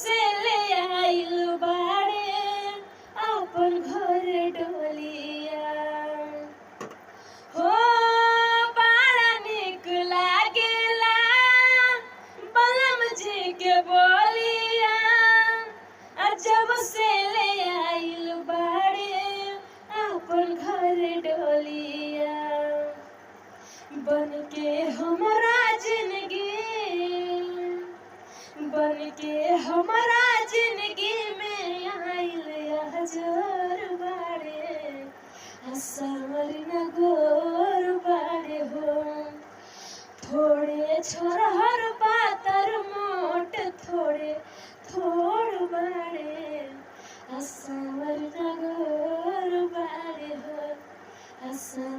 से ले आइल बाड़े अपन घर डोलिया हो बड़ा निक लागेला बलम जी के बोलिया जब से ले आइल बाड़े अपन घर डोलिया बन के हमारा जिंदगी में आइल हजर बाड़े असमर न गोर बाड़े हो थोड़े छोरहर पातर मोट थोड़ बाड़े असमर न गोर बाड़े हो असमर